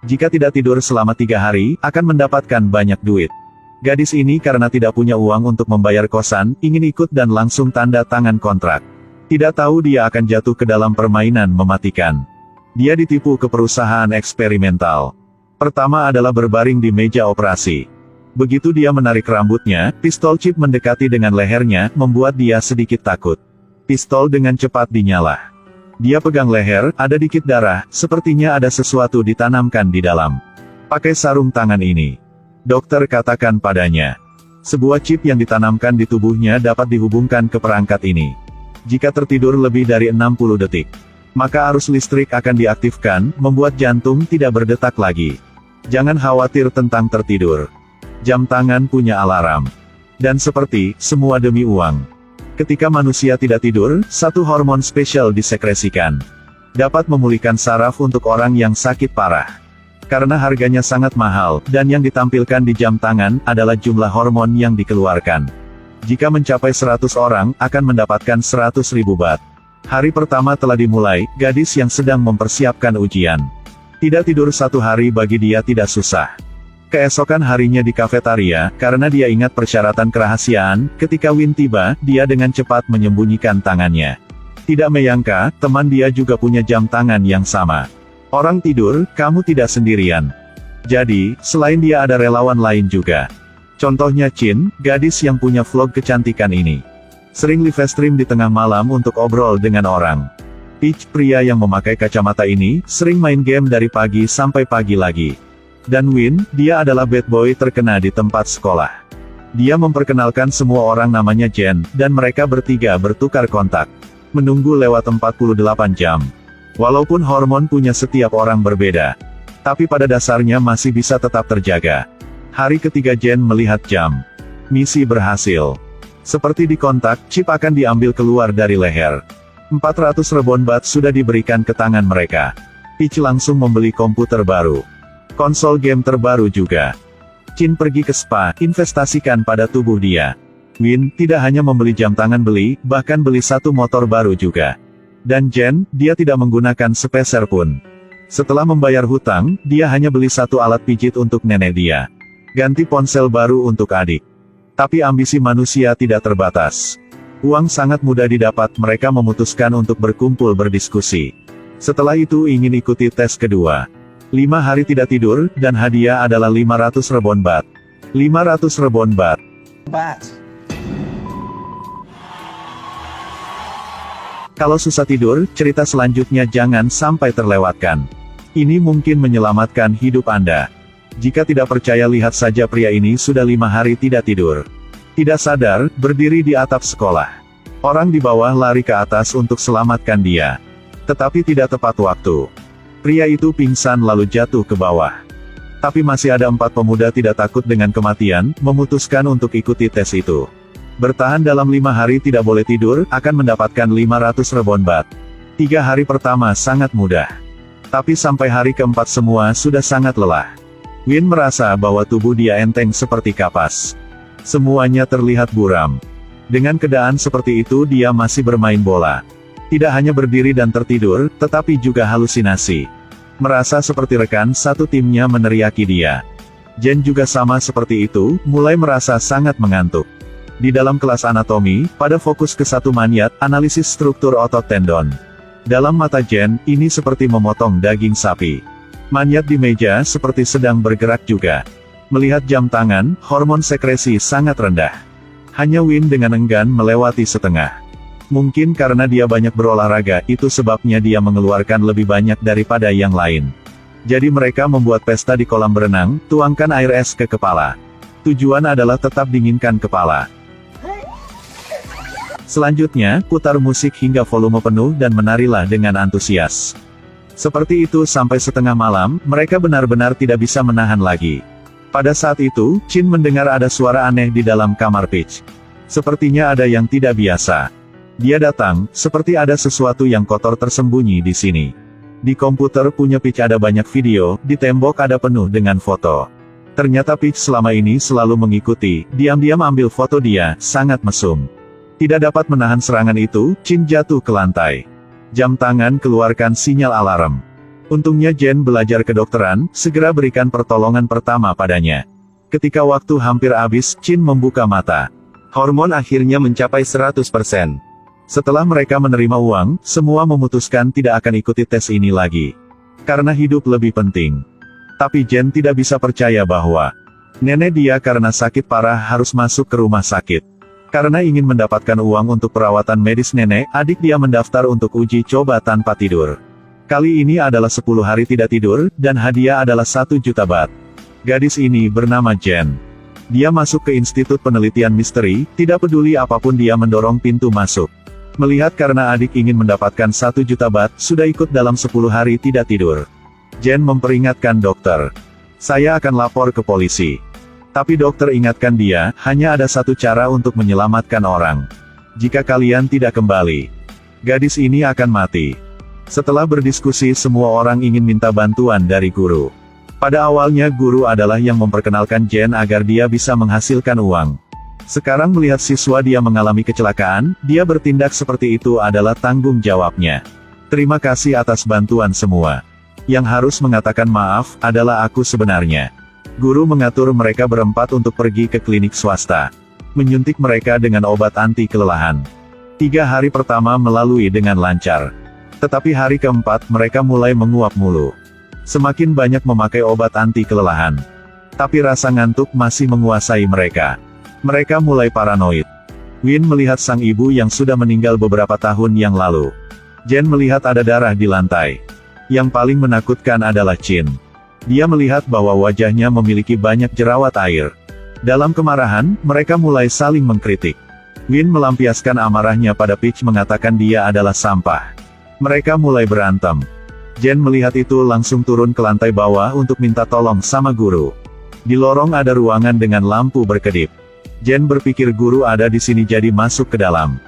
Jika tidak tidur selama 3 hari, akan mendapatkan banyak duit. Gadis ini karena tidak punya uang untuk membayar kosan, ingin ikut dan langsung tanda tangan kontrak. Tidak tahu dia akan jatuh ke dalam permainan mematikan. Dia ditipu ke perusahaan eksperimental. Pertama adalah berbaring di meja operasi. Begitu dia menarik rambutnya, pistol chip mendekati dengan lehernya, membuat dia sedikit takut. Pistol dengan cepat dinyala. Dia pegang leher, ada dikit darah, sepertinya ada sesuatu ditanamkan di dalam. Pakai sarung tangan ini. Dokter katakan padanya. Sebuah chip yang ditanamkan di tubuhnya dapat dihubungkan ke perangkat ini. Jika tertidur lebih dari 60 detik, maka arus listrik akan diaktifkan, membuat jantung tidak berdetak lagi. Jangan khawatir tentang tertidur. Jam tangan punya alarm. Dan seperti, semua demi uang. Ketika manusia tidak tidur, satu hormon spesial disekresikan. Dapat memulihkan saraf untuk orang yang sakit parah. Karena harganya sangat mahal, dan yang ditampilkan di jam tangan, adalah jumlah hormon yang dikeluarkan. Jika mencapai 100 orang, akan mendapatkan 100.000 baht. Hari pertama telah dimulai, gadis yang sedang mempersiapkan ujian. Tidak tidur 1 hari bagi dia tidak susah. Keesokan harinya di kafetaria, karena dia ingat persyaratan kerahasiaan, ketika Win tiba, dia dengan cepat menyembunyikan tangannya. Tidak menyangka, teman dia juga punya jam tangan yang sama. Orang tidur, kamu tidak sendirian. Jadi, selain dia ada relawan lain juga. Contohnya Chin, gadis yang punya vlog kecantikan ini. Sering live stream di tengah malam untuk obrol dengan orang. Peach, pria yang memakai kacamata ini, sering main game dari pagi sampai pagi lagi. Dan Win, dia adalah bad boy terkena di tempat sekolah. Dia memperkenalkan semua orang namanya Jen, dan mereka bertiga bertukar kontak. Menunggu lewat 48 jam. Walaupun hormon punya setiap orang berbeda. Tapi pada dasarnya masih bisa tetap terjaga. Hari ketiga Jen melihat jam. Misi berhasil. Seperti di kontak, chip akan diambil keluar dari leher. 400 rebon baht sudah diberikan ke tangan mereka. Peach langsung membeli komputer baru. Konsol game terbaru juga. Chin pergi ke spa, investasikan pada tubuh dia. Win, tidak hanya membeli jam tangan beli, bahkan beli satu motor baru juga. Dan Jen, dia tidak menggunakan sepeser pun. Setelah membayar hutang, dia hanya beli satu alat pijit untuk nenek dia. Ganti ponsel baru untuk adik. Tapi ambisi manusia tidak terbatas. Uang sangat mudah didapat, mereka memutuskan untuk berkumpul berdiskusi. Setelah itu ingin ikuti tes kedua. 5 hari tidak tidur, dan hadiah adalah 500 rebon baht. 500 rebon baht. Kalau susah tidur, cerita selanjutnya jangan sampai terlewatkan. Ini mungkin menyelamatkan hidup Anda. Jika tidak percaya lihat saja pria ini sudah 5 hari tidak tidur. Tidak sadar, berdiri di atap sekolah. Orang di bawah lari ke atas untuk selamatkan dia. Tetapi tidak tepat waktu. Pria itu pingsan lalu jatuh ke bawah. Tapi masih ada 4 pemuda tidak takut dengan kematian, memutuskan untuk ikuti tes itu. Bertahan dalam 5 hari tidak boleh tidur, akan mendapatkan 500 rebon baht. 3 hari pertama sangat mudah. Tapi sampai hari keempat semua sudah sangat lelah. Win merasa bahwa tubuh dia enteng seperti kapas. Semuanya terlihat buram. Dengan keadaan seperti itu dia masih bermain bola. Tidak hanya berdiri dan tertidur, tetapi juga halusinasi. Merasa seperti rekan satu timnya meneriaki dia. Jen juga sama seperti itu, mulai merasa sangat mengantuk. Di dalam kelas anatomi, pada fokus ke satu manyat, analisis struktur otot tendon. Dalam mata Jen, ini seperti memotong daging sapi. Manyat di meja seperti sedang bergerak juga. Melihat jam tangan, hormon sekresi sangat rendah. Hanya Win dengan enggan melewati setengah. Mungkin karena dia banyak berolahraga, itu sebabnya dia mengeluarkan lebih banyak daripada yang lain. Jadi mereka membuat pesta di kolam berenang, tuangkan air es ke kepala. Tujuan adalah tetap dinginkan kepala. Selanjutnya, putar musik hingga volume penuh dan menarilah dengan antusias. Seperti itu sampai setengah malam, mereka benar-benar tidak bisa menahan lagi. Pada saat itu, Chin mendengar ada suara aneh di dalam kamar Peach. Sepertinya ada yang tidak biasa. Dia datang, seperti ada sesuatu yang kotor tersembunyi di sini. Di komputer punya Peach ada banyak video, di tembok ada penuh dengan foto. Ternyata Peach selama ini selalu mengikuti, diam-diam ambil foto dia, sangat mesum. Tidak dapat menahan serangan itu, Chin jatuh ke lantai. Jam tangan keluarkan sinyal alarm. Untungnya Jen belajar kedokteran, segera berikan pertolongan pertama padanya. Ketika waktu hampir habis, Chin membuka mata. Hormon akhirnya mencapai 100%. Setelah mereka menerima uang, semua memutuskan tidak akan ikuti tes ini lagi. Karena hidup lebih penting. Tapi Jen tidak bisa percaya bahwa nenek dia karena sakit parah harus masuk ke rumah sakit. Karena ingin mendapatkan uang untuk perawatan medis nenek, adik dia mendaftar untuk uji coba tanpa tidur. Kali ini adalah 10 hari tidak tidur, dan hadiah adalah 1 juta baht. Gadis ini bernama Jen. Dia masuk ke Institut Penelitian Misteri, tidak peduli apapun dia mendorong pintu masuk. Melihat karena adik ingin mendapatkan 1 juta baht, sudah ikut dalam 10 hari tidak tidur. Jen memperingatkan dokter. Saya akan lapor ke polisi. Tapi dokter ingatkan dia, hanya ada satu cara untuk menyelamatkan orang. Jika kalian tidak kembali, gadis ini akan mati. Setelah berdiskusi semua orang ingin minta bantuan dari guru. Pada awalnya guru adalah yang memperkenalkan Jen agar dia bisa menghasilkan uang. Sekarang melihat siswa dia mengalami kecelakaan, dia bertindak seperti itu adalah tanggung jawabnya. Terima kasih atas bantuan semua. Yang harus mengatakan maaf, adalah aku sebenarnya. Guru mengatur mereka berempat untuk pergi ke klinik swasta. Menyuntik mereka dengan obat anti kelelahan. 3 hari pertama melalui dengan lancar. Tetapi hari keempat mereka mulai menguap mulu. Semakin banyak memakai obat anti kelelahan. Tapi rasa ngantuk masih menguasai mereka. Mereka mulai paranoid. Win melihat sang ibu yang sudah meninggal beberapa tahun yang lalu. Jen melihat ada darah di lantai. Yang paling menakutkan adalah Chin. Dia melihat bahwa wajahnya memiliki banyak jerawat air. Dalam kemarahan, mereka mulai saling mengkritik. Win melampiaskan amarahnya pada Peach mengatakan dia adalah sampah. Mereka mulai berantem. Jen melihat itu langsung turun ke lantai bawah untuk minta tolong sama guru. Di lorong ada ruangan dengan lampu berkedip. Jen berpikir guru ada di sini jadi masuk ke dalam.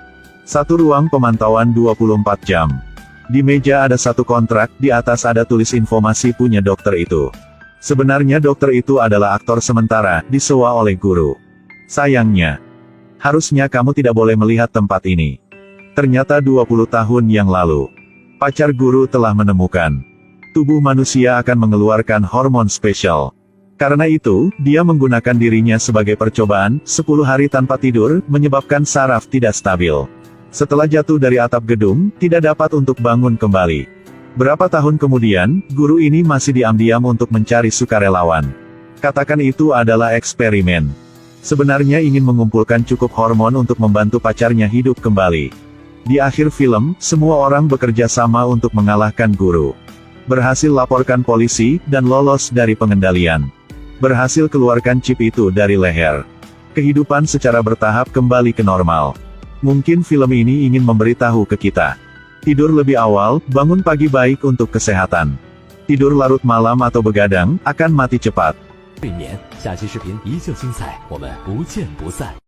Satu ruang pemantauan 24 jam. Di meja ada satu kontrak, di atas ada tulis informasi punya dokter itu. Sebenarnya dokter itu adalah aktor sementara, disewa oleh guru. Sayangnya, harusnya kamu tidak boleh melihat tempat ini. Ternyata 20 tahun yang lalu, pacar guru telah menemukan. Tubuh manusia akan mengeluarkan hormon spesial. Karena itu, dia menggunakan dirinya sebagai percobaan, 10 hari tanpa tidur, menyebabkan saraf tidak stabil. Setelah jatuh dari atap gedung, tidak dapat untuk bangun kembali. Berapa tahun kemudian, guru ini masih diam-diam untuk mencari sukarelawan. Katakan itu adalah eksperimen. Sebenarnya ingin mengumpulkan cukup hormon untuk membantu pacarnya hidup kembali. Di akhir film, semua orang bekerja sama untuk mengalahkan guru. Berhasil laporkan polisi, dan lolos dari pengendalian. Berhasil keluarkan chip itu dari leher. Kehidupan secara bertahap kembali ke normal. Mungkin film ini ingin memberitahu ke kita. Tidur lebih awal, bangun pagi baik untuk kesehatan. Tidur larut malam atau begadang, akan mati cepat. 对年，下期视频依旧精彩，我们不见不散。